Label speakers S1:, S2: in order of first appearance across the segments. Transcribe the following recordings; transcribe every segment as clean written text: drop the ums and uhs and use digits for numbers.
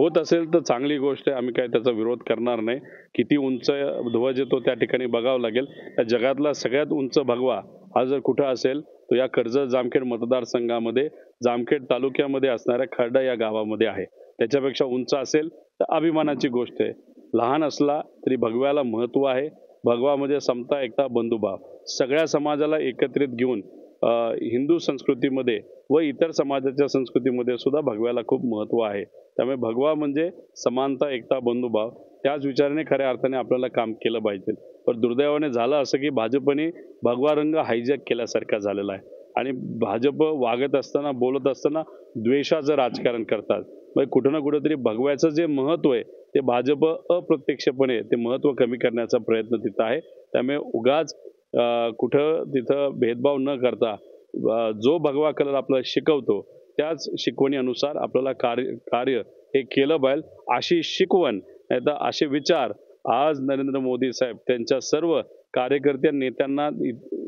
S1: होत असेल तर चांगली गोष्ट आहे, आम्ही काय त्याचा विरोध करणार नाही. किती उंच ध्वज येतो त्या ठिकाणी बघावं लागेल. या जगातला सगळ्यात उंच भगवा हा जर कुठं असेल तो या कर्जत जामखेड मतदारसंघामध्ये जामखेड तालुक्यामध्ये असणाऱ्या खर्डा या गावामध्ये आहे. त्याच्यापेक्षा उंच असेल तर अभिमानाची गोष्ट आहे. लहान असला तरी भगव्याला महत्त्व आहे. भगवा म्हणजे समता, एकता, बंधुभाव सगळ्या समाजाला एकत्रित घेऊन हिंदू संस्कृतीमध्ये व इतर समाजाच्या संस्कृतीमध्ये सुद्धा भगव्याला खूप महत्त्व आहे. त्यामुळे भगवा म्हणजे समानता, एकता, बंधुभाव त्याच विचाराने खऱ्या अर्थाने आपल्याला काम केलं पाहिजे. पण दुर्दैवाने झालं असं की भाजपने भगवा रंग हायजॅक केल्यासारखा झालेला आहे आणि भाजप वागत असताना बोलत असताना द्वेषाचं राजकारण करतात. म्हणजे कुठं ना कुठंतरी भगव्याचं जे महत्त्व आहे ते भाजप अप्रत्यक्षपणे ते महत्त्व कमी करण्याचा प्रयत्न तिथं आहे. त्यामुळे उगाच कुठं तिथं भेदभाव न करता जो भगवा कलर आपल्याला शिकवतो त्याच शिकवणी अनुसार आपल्याला कार्य हे केलं पाहिजे. अशी शिकवण नाही तर असे विचार आज नरेंद्र मोदी साहेब त्यांच्या सर्व कार्यकर्त्या नेत्यांना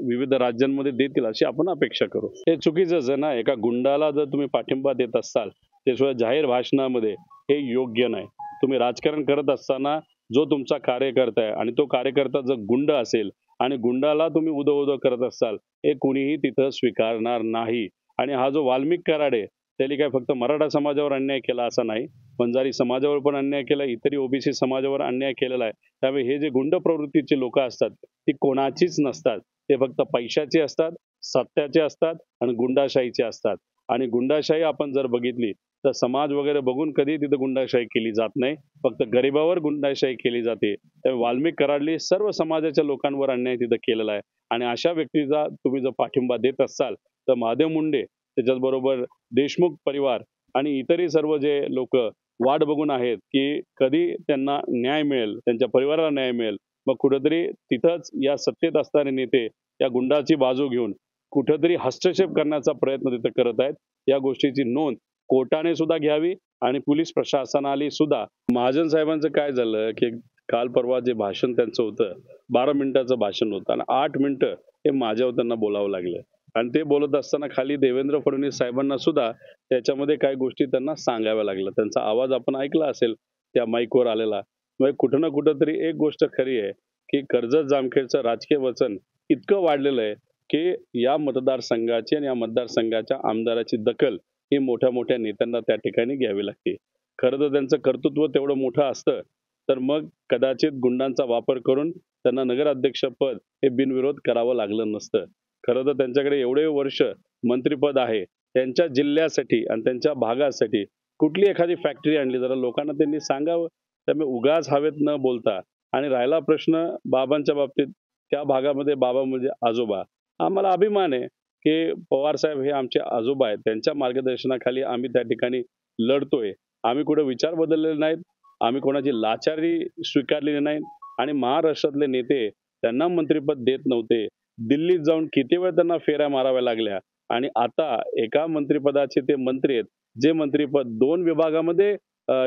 S1: विविध राज्यांमध्ये देतील अशी आपण अपेक्षा करू. हे चुकीचंच आहे ना. एका गुंडाला जर तुम्ही पाठिंबा देत असाल ते सुद्धा जाहीर भाषणामध्ये हे योग्य नाही. तुम्ही राजकारण करत असताना जो तुमचा कार्यकर्ता आहे आणि तो कार्यकर्ता जर गुंड असेल आणि गुंडाला तुम्ही उदो करत असाल हे कुणीही तिथं स्वीकारणार नाही. आणि हा जो वाल्मिक कराड आहे त्यांनी काय फक्त मराठा समाजावर अन्याय केला असा नाही, वंजारी समाजावर पण अन्याय केला, इतरही ओबीसी समाजावर अन्याय केलेला आहे. त्यामुळे हे जे गुंड प्रवृत्तीचे लोक असतात ती कोणाचीच नसतात. ते फक्त पैशाचे असतात, सत्याचे असतात आणि गुंडाशाहीचे असतात. आणि गुंडाशाही आपण जर बघितली तर समाज वगैरे बघून कधी तिथं गुंडाशाही केली जात नाही, फक्त गरिबावर गुंडाशाही केली जाते. त्यामुळे वाल्मिक कराडली सर्व समाजाच्या लोकांवर अन्याय तिथं केलेला आहे. आणि अशा व्यक्तीचा तुम्ही जर पाठिंबा देत असाल तर महादेव मुंडे त्याच्याचबरोबर देशमुख परिवार आणि इतरही सर्व जे लोक वाट बघून आहेत की कधी त्यांना न्याय मिळेल, त्यांच्या परिवाराला न्याय मिळेल. मग कुठंतरी तिथंच या सत्तेत असणारे नेते या गुंडाची बाजू घेऊन कुठंतरी हस्तक्षेप करण्याचा प्रयत्न तिथं करत आहेत. या गोष्टीची नोंद कोर्टाने सुद्धा घ्यावी आणि पोलीस प्रशासनाने सुद्धा. महाजन साहेबांचं काय झालं की काल परवा जे भाषण त्यांचं होतं 12 मिनिटाचं भाषण होतं आणि 8 मिनिटं हे माझ्यावर त्यांना बोलावं लागलं. आणि ते बोलत असताना खाली देवेंद्र फडणवीस साहेबांना सुद्धा त्याच्यामध्ये काही गोष्टी त्यांना सांगाव्या लागल्या. त्यांचा आवाज आपण ऐकला असेल त्या माईकवर आलेला. म्हणजे कुठं ना कुठं तरी एक गोष्ट खरी आहे की कर्जत जामखेडचं राजकीय वचन इतकं वाढलेलं आहे की या मतदारसंघाची आणि या मतदारसंघाच्या आमदाराची दखल ही मोठ्या मोठ्या नेत्यांना त्या ठिकाणी घ्यावी लागते. खरं तर त्यांचं कर्तृत्व तेवढं मोठं असतं तर मग कदाचित गुंडांचा वापर करून त्यांना नगराध्यक्ष पद हे बिनविरोध करावं लागलं नसतं. खरं तर त्यांच्याकडे एवढे वर्ष मंत्रिपद आहे, त्यांच्या जिल्ह्यासाठी आणि त्यांच्या भागासाठी कुठली एखादी फॅक्टरी आणली जरा लोकांना त्यांनी सांगावं. त्यामुळे उगाच हवेत न बोलता. आणि राहिला प्रश्न बाबांच्या बाबतीत, त्या भागामध्ये बाबा म्हणजे आजोबा. आम्हाला अभिमान आहे की पवार साहेब हे आमचे आजोबा आहेत, त्यांच्या मार्गदर्शनाखाली आम्ही त्या ठिकाणी लढतोय. आम्ही कुठे विचार बदललेले नाहीत, आम्ही कोणाची लाचारी स्वीकारलेली नाही. आणि महाराष्ट्रातले नेते त्यांना मंत्रिपद देत नव्हते, दिल्लीत जाऊन किती वेळ त्यांना फेऱ्या माराव्या लागल्या. आणि आता एका मंत्रिपदाचे ते मंत्री आहेत जे मंत्रिपद 2 विभागामध्ये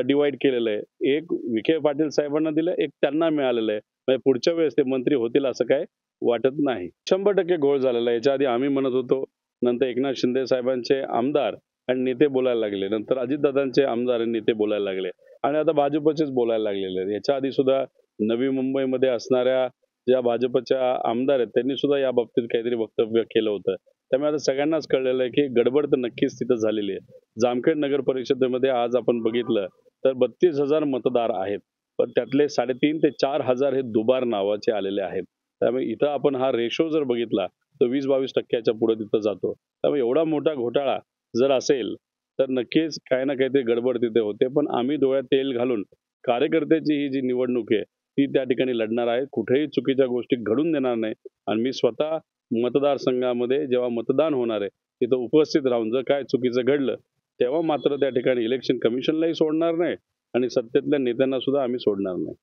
S1: डिवाइड केलेलं आहे. एक विखे पाटील साहेबांना दिलं, एक त्यांना मिळालेलं आहे. म्हणजे पुढच्या वेळेस ते मंत्री होतील असं काय वाटत नाही. 100% घोळ झालेला आहे. याच्या आधी आम्ही म्हणत होतो, नंतर एकनाथ शिंदे साहेबांचे आमदार आणि नेते बोलायला लागले, नंतर अजितदादांचे आमदार आणि नेते बोलायला लागले आणि आता भाजपचेच बोलायला लागलेले आहेत. याच्या आधी सुद्धा नवी मुंबईमध्ये असणाऱ्या ज्या भाजपच्या आमदार आहेत त्यांनी सुद्धा या बाबतीत काहीतरी वक्तव्य केलं होतं. त्यामुळे आता सगळ्यांनाच कळलेलं आहे की गडबड तर नक्कीच तिथं झालेली आहे. जामखेड नगर परिषदेमध्ये आज आपण बघितलं तर 32,000 मतदार आहेत, पण त्यातले 3,500 ते 4,000 हे दुबार नावाचे आलेले आहेत. त्यामुळे इथं आपण हा रेशो जर बघितला तर 20-22% पुढे तिथं जातो. त्यामुळे एवढा मोठा घोटाळा जर असेल तर नक्कीच काही ना काहीतरी गडबड तिथे होते. पण आम्ही डोळ्यात तेल घालून कार्यकर्त्याची ही जी निवडणूक आहे ती त्या ठिकाणी लढणार आहे. कुठेही चुकीच्या गोष्टी घडून देणार नाही. आणि मी स्वतः मतदारसंघामध्ये जेव्हा मतदान होणार आहे तिथं उपस्थित राहून जर काय चुकीचं घडलं तेव्हा मात्र त्या ठिकाणी इलेक्शन कमिशनलाही सोडणार नाही आणि सत्तेतल्या नेत्यांना सुद्धा आम्ही सोडणार नाही.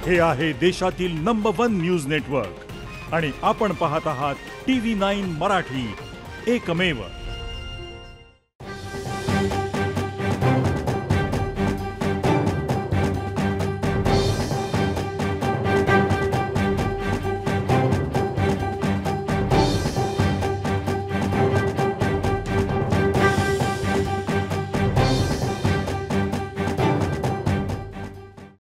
S2: हे आहे देशातील नंबर 1 न्यूज नेटवर्क आणि आपण पाहत आहात TV9 मराठी, एकमेव.